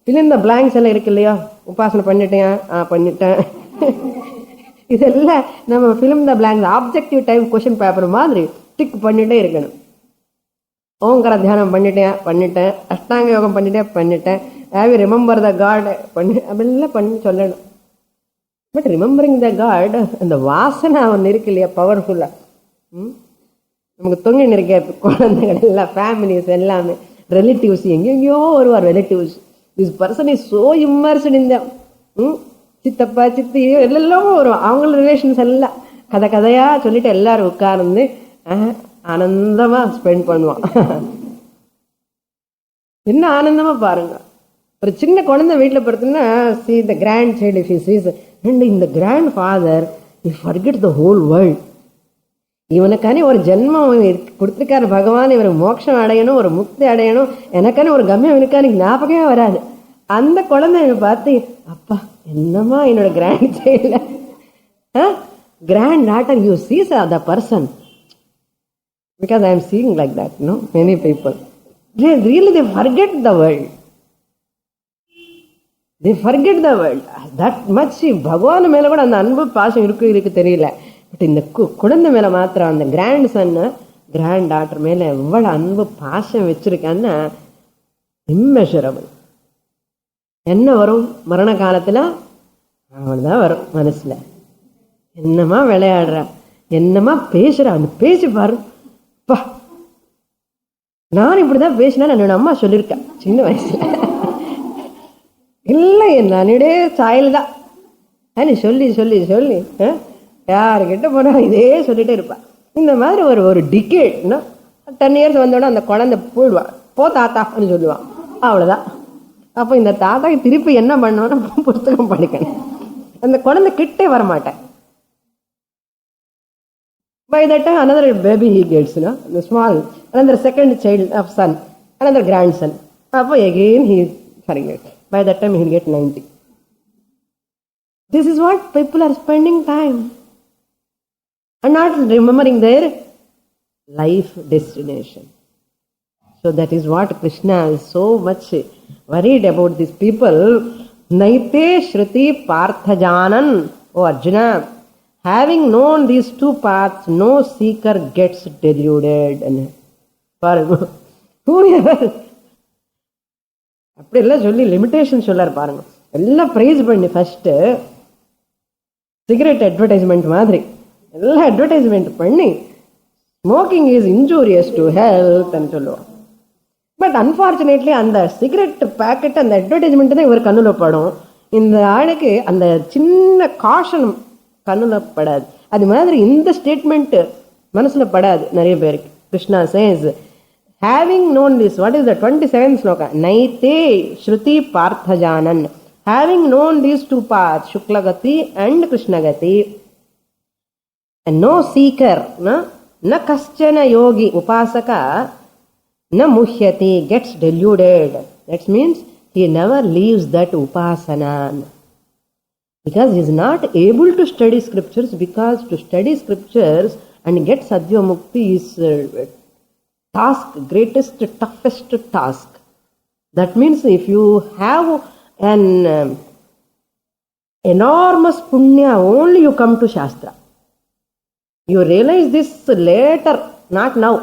fill in the blanks எல்லாம் இருக்கு இல்லையா? உபாசனை பண்ணிட்டேன், பண்ணிட்டேன், இதெல்லாம் நம்ம fill in the blanks objective type question paper மாதிரி டிக் பண்ணிட்டே இருக்கணும். ஓங்கர தியானம் பண்ணிட்டேன், அஷ்டாங்க யோகம் பண்ணிட்டேன், have you remember the God அப்படின்லாம் பண்ணி சொல்லணும். பட் ரிமெம்பரிங் த காட், அந்த வாசனை ஒன்று இருக்கு இல்லையா, பவர்ஃபுல்லா நமக்கு தொங்கின்னு இருக்க குழந்தைகள் எல்லாம், ஃபேமிலிஸ் எல்லாமே, ரிலேட்டிவ்ஸ் எங்கெங்கயோ வருவார் relatives. This person is so immersed in them. சித்தப்பா சித்தி எல்லாம் வரும், அவங்கள ரிலேஷன்ஸ் எல்லாம் கதையா சொல்லிட்டு எல்லாரும் உட்கார்ந்து ஆனந்தமா ஸ்பெண்ட் பண்ணுவான். என்ன ஆனந்தமா பாருங்க. ஒரு சின்ன குழந்தை வீட்டில் பார்த்தீங்கன்னா, see the grandchild if he sees, and in the grandfather he forgets the whole world. இவனுக்கானே ஒரு ஜென்மம் கொடுத்துருக்காரு பகவான், இவர் மோட்சம் அடையணும், ஒரு முக்தி அடையணும், எனக்கானே ஒரு கம்யம் இவனுக்கான ஞாபகமே வராது. அந்த குழந்தை பார்த்து, அப்பா என்னமா என்னோட grandchild granddaughter, you sees the person, because I am seeing like that, no? Many people, they forget the world. They forget the world. That much பகவான் மேல கூட அந்த அன்பு பாசம் இருக்கு தெரியல. பட் இந்த குழந்தை மேல மாத்திரம், அந்த கிராண்ட் சன் கிராண்ட் டாட்டர் மேல எவ்வளவு அன்பு பாசம் வச்சிருக்கான்னா இம்மெஷரபிள். என்ன வரும் மரண காலத்துல? அவள்தான் வரும் மனசுல. என்னமா விளையாடுறா, என்னமா பேசுறா, அந்த பேசி பாரு, நான் இப்படிதான் பேசினா என்னோட அம்மா சொல்லியிருக்கேன் சின்ன வயசுல, இல்லை என்னுடைய சாயல் தான் சொல்லி சொல்லி சொல்லி யாருக்கிட்ட போனா இதே சொல்லிட்டே இருப்பான். இந்த மாதிரி ஒரு டிகேட்னா 10 years வந்தோட அந்த குழந்தை போயிடுவான், போ தாத்தான்னு சொல்லுவான், அவ்வளவுதான். அப்போ இந்த தாத்தாக்கு திருப்பி என்ன பண்ணணும், புத்தகம் படிக்கணும். அந்த குழந்தை கிட்டே வரமாட்டேன். By that time another baby he gets, the small, another second child of son, another grandson. Appo again he forget. By that time he will get 90. This is what people are spending time and not remembering their life destination. So that is what Krishna is so much worried about these people. Naite Shruti Parthajanan, O Arjuna, having known these two paths, no seeker gets deluded. Whoever அப்படி எல்லாம் சொல்லி limitation சொல்லார் பாருங்க. எல்லாம் price பண்ணி first cigarette advertisement மாதிரி எல்லாம் advertisement பண்ணி smoking is injurious to health சொல்லுவோம். பட் அன்பார்ச்சுனேட்லி அந்த சிகரெட் பேக்கெட், அந்த அட்வர்டைஸ்மெண்ட் தான் இவர் கண்ணுல படும். இந்த ஆளுக்கு அந்த சின்ன காஷன் கண்ணுல படாது. அது மாதிரி இந்த ஸ்டேட்மெண்ட் மனசுல படாது நிறைய பேருக்கு. Krishna says, having known this, what is the 27th sloka? Naite Shruti Parthajanan, having known these two paths, Shukla Gati and Krishna Gati, and no seeker, na kaschana yogi upasaka, na muhyati, gets deluded. That means he never leaves that upasana. Because he is not able to study scriptures, because to study scriptures and get Sadhya Mukti is task, greatest, toughest task. That means if you have an enormous punya, only you come to Shastra. You realize this later, not now.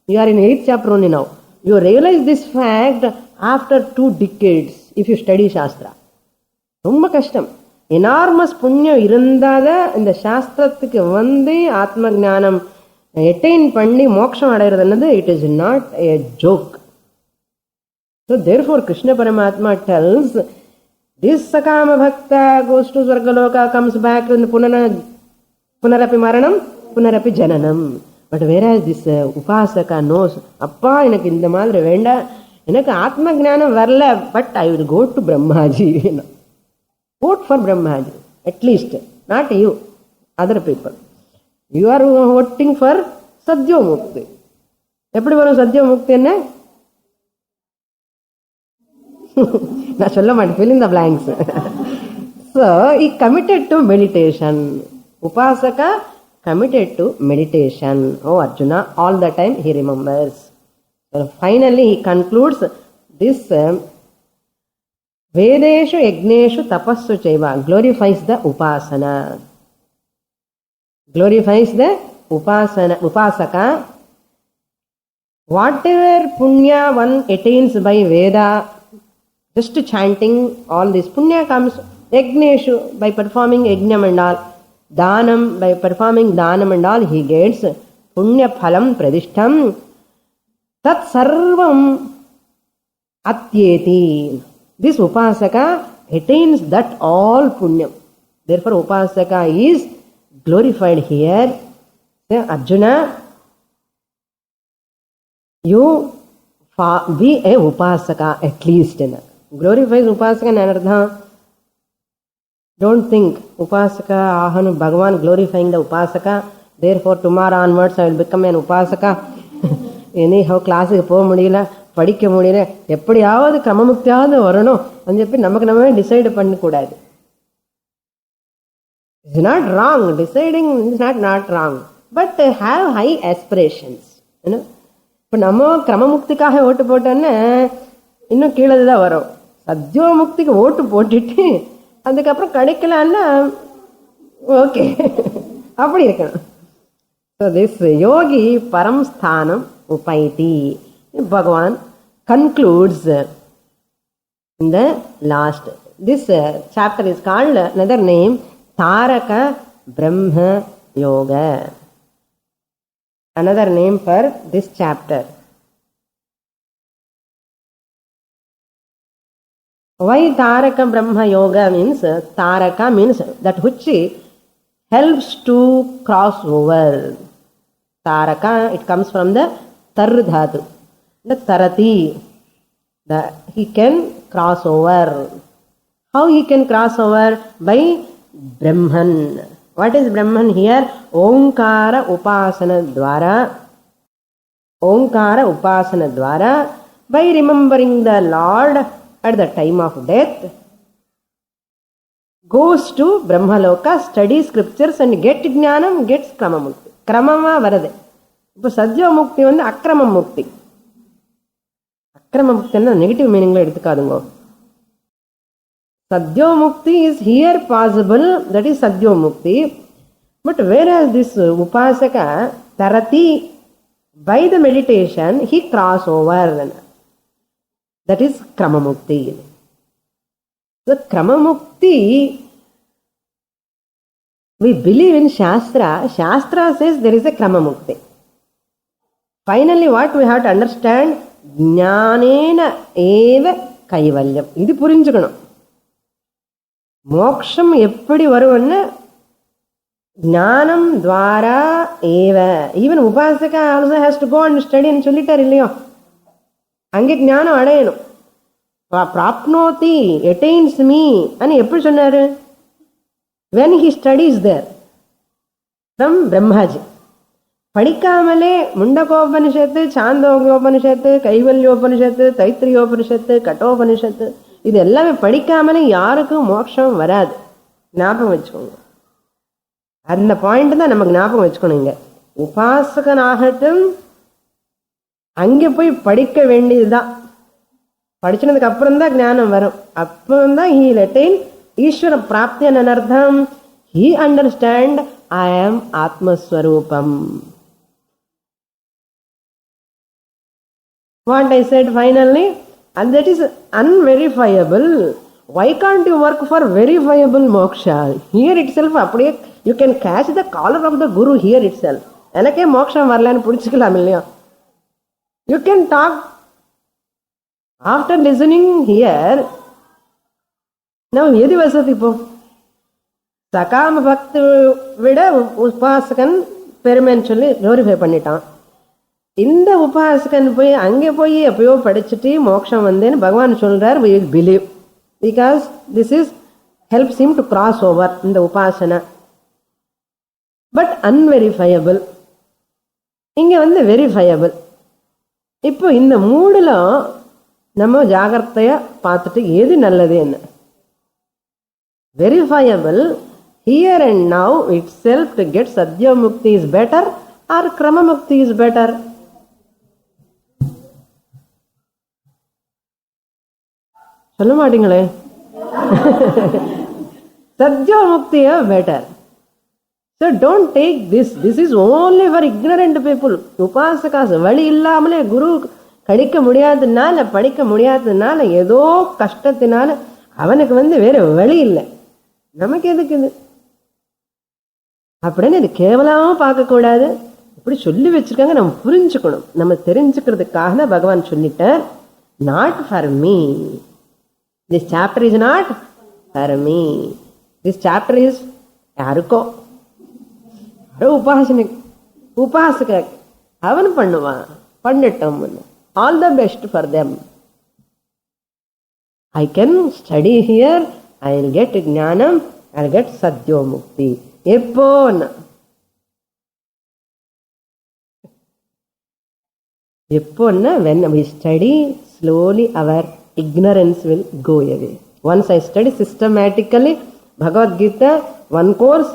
You are in 8th chapter only now. You realize this fact after 2 decades if you study Shastra. ரொம்ப கஷ்டம். Enormous புண்ணியம் இருந்தாத இந்த சாஸ்திரத்துக்கு வந்து ஆத்ம ஞானம் எட்டைன் பண்ணி மோட்சம் அடைகிறது என்னது, it is not a joke. So therefore Krishna Paramatma tells this Sakama Bhakta goes to Swargaloka, comes back in Punarapi Maranam, Punarapi Jananam. But whereas this Upasaka knows, Appa எனக்கு இந்த மாதிரி வேண்டாம், எனக்கு ஆத்ம ஞானம் வரல, but I will go to Brahmaji. Vote for Brahmaji, at least, not you, other people. You are voting for Sadhya Mukti. எப்படி வரும் Sadhya Mukti என்ன? நான் சொல்ல மாட்டேன், fill in the blanks. So he committed to meditation. Upasaka committed to meditation. Oh Arjuna, all the time he remembers. So finally he concludes this Vedeshu Yagneshu Tapassu Chaiva glorifies the Upasana. Glorifies the Upasaka. Whatever punya one attains by Veda, just chanting all this punya comes. Yagneshu, by performing yajnam and all. Dhanam, by performing dhanam and all, he gets punya phalam pradishtam. Tat sarvam atyeti. This Upasaka attains that all punyam. Therefore Upasaka is glorified here. Say, Arjuna, you be a Upasaka at least. Glorifies Upasaka and anardha. Don't think Upasaka, Ahanu, Bhagavan glorifying the Upasaka. Therefore tomorrow onwards I will become an Upasaka. Anyhow கிளாஸுக்கு போக முடியல, படிக்க முடியல, எப்படியாவது கிரமமுக்தியாவது வரணும் அப்படின்னு சொல்லி நமக்கு நம்ம டிசைட் பண்ணக்கூடாது. It's not wrong, deciding is not wrong, but have high aspirations. இப்போ நம்ம கிரமமுக்திக்காக ஓட்டு போட்டோன்னா இன்னும் கீழே தான் வரும். சத்யோமுக்திக்கு ஓட்டு போட்டுட்டு அதுக்கப்புறம் கிடைக்கலான்னா ஓகே, அப்படி இருக்கணும். So this yogi param sthanam upaiti. Bhagavan concludes in the last. This chapter is called another name Taraka Brahma Yoga. Another name for this chapter. Why Taraka Brahma Yoga means? Taraka means that which helps to cross over. Taraka, it comes from the tar dhatu. The tarati, he can cross over. How he can cross over? By Brahman. What is Brahman here? Omkara upasana dwara. Omkara upasana dwara. By remembering the Lord at the time of death, goes to Brahmaloka, studies scriptures and get jnanam, gets Kramamukti. Kramama varade. இப்போ சத்ய முக்தி வந்து அக்கிரம முக்தி. அக்கிரம முக்தின்னா negative மீனிங்ல எடுத்துக்காதுங்க. Sadyo mukti is here possible, that is sadyo mukti. But whereas this Upasaka tarati, by the meditation he cross over, that is Kramamukti. The Kramamukti, we believe in Shastra. Shastra says there is a Kramamukti. Finally what we have to understand, Jnanena eva Kaivalyam. இது புரிஞ்சுக்கணும். மோக்ஷம் எப்படி வரும்னா ஞானம் துவாரா ஏவ. Even upasaka also has to go and study ன்னு சொல்லிட்டார் இல்லையோ, அங்கே ஞானம் அடையணும். பிராப்னோதி அட்டைன்ஸ் மீ అని எப்படி சொன்னாரு? when he studies there from Brahmaji. படிக்காமலே முண்டகோபனிஷத்து, சாந்தோகோபனிஷத்து, கைவல்யோபனிஷத்து, தைத்திரியோபனிஷத்து, Kathopanishad, இது எல்லாமே படிக்காமலே யாருக்கும் மோட்சம் வராது. ஞாபகம் வச்சுக்கோங்க. அந்த பாயிண்ட் தான் நம்ம ஞாபகம் வச்சுக்கணும். இங்க உபாசகனாகட்டும் அங்கே போய் படிக்க வேண்டியதுதான். படிச்சதுக்கு அப்புறம் தான் ஞானம் வரும். அப்புறம் தான் he will attain ஈஸ்வர பிராப்தி. அனர்த்தம் he understand I am Atma Swarupam. What I said finally, and that is unverifiable. Why can't you work for verifiable moksha? Here itself, you can catch the collar of the Guru here itself. எனக்கே மோட்சம் வரலன்னு புடிச்சுக்கலாம் இல்லையா? You can talk after listening here. Now எது வசதி இப்போ? சகாம பக்தி விட உபாசகன் பெருமைன்னு சொல்லி குளோரிஃபை பண்ணிட்டான். இந்த உபாசகன் போய் அங்கே போய் எப்பயோ படிச்சுட்டு மோட்சம் வந்தேன்னு பகவான் சொல்றார். we will believe because this is helps him to cross over இந்த உபாசனா. But unverifiable. இங்க வெரிஃபையபிள். இப்போ இந்த மூடுல நம்ம ஜாகிரதையா பார்த்துட்டு எது நல்லது என்ன. Verifiable here and now itself to get sadhya mukti is better or krama mukti is better? சொல்ல மாட்டீங்களே. sadhya mukti is better. So don't take this. This is only for ignorant people. உபாசகாஸ் வழி இல்லாமலே குரு கடிக்க முடியாததுனால படிக்க முடியாததுனால ஏதோ கஷ்டத்தினால அவனுக்கு வேற வழி இல்லை. நமக்கு எதுக்கு இது அப்படின்னு இது கேவலமா பார்க்க கூடாது. இப்படி சொல்லி வச்சிருக்காங்க, நம்ம புரிஞ்சுக்கணும். நம்ம தெரிஞ்சுக்கிறதுக்காக பகவான் சொல்லிட்டார், not for me. This chapter is not for me. This chapter is யாருக்கோ உபாசக அவன் பண்ணுவான், பண்ணட்டும். All the best for them. I can study here, I will get ஞானம், ஐ வில் கெட் சத்யோ முக்தி. எப்போ எப்போன்னா when we study slowly our ignorance will go away. Once I study systematically Bhagavad Gita, one course,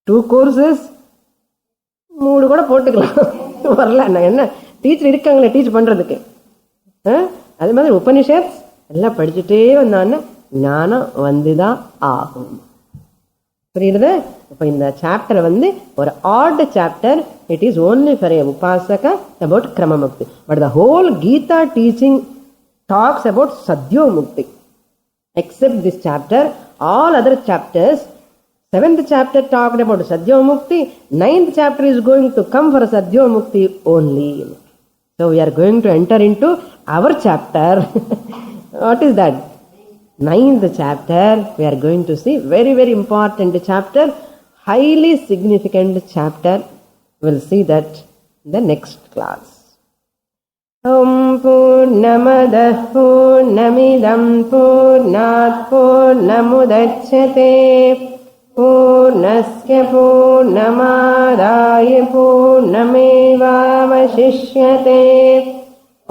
2 courses, 3 கூட போட்டுக்கலாம். வரல என்ன teacher இருக்காங்களே teach பண்றதுக்கு. அதே மாதிரி உபனிஷத் எல்லாம் படிச்சுட்டே வந்தான்னா ஞானம் வந்துதான் ஆகும். புரியுது? இப்ப இந்த சாப்டர் ஒரு odd chapter. It is only for a upasaka about krama mukti. But the whole Gita teaching talks about sadyo mukti. Except this chapter, all other chapters, 7th chapter talked about Sadhya Mukti, 9th chapter is going to come for Sadhya Mukti only. So we are going to enter into our chapter. What is that? 9th chapter. We are going to see very, very important chapter, highly significant chapter. We will see that in the next class. Om Purnamadah Purnamidam Purnat Purnamudachyate Purnasya Purnamadaya Purnamevavashishyate.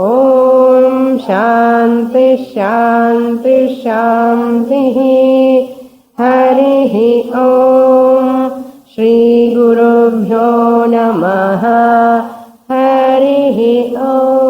Om Shanti Shanti Shanti. Harihi Om. Shri Gurubhyo Namaha. Harihi Om.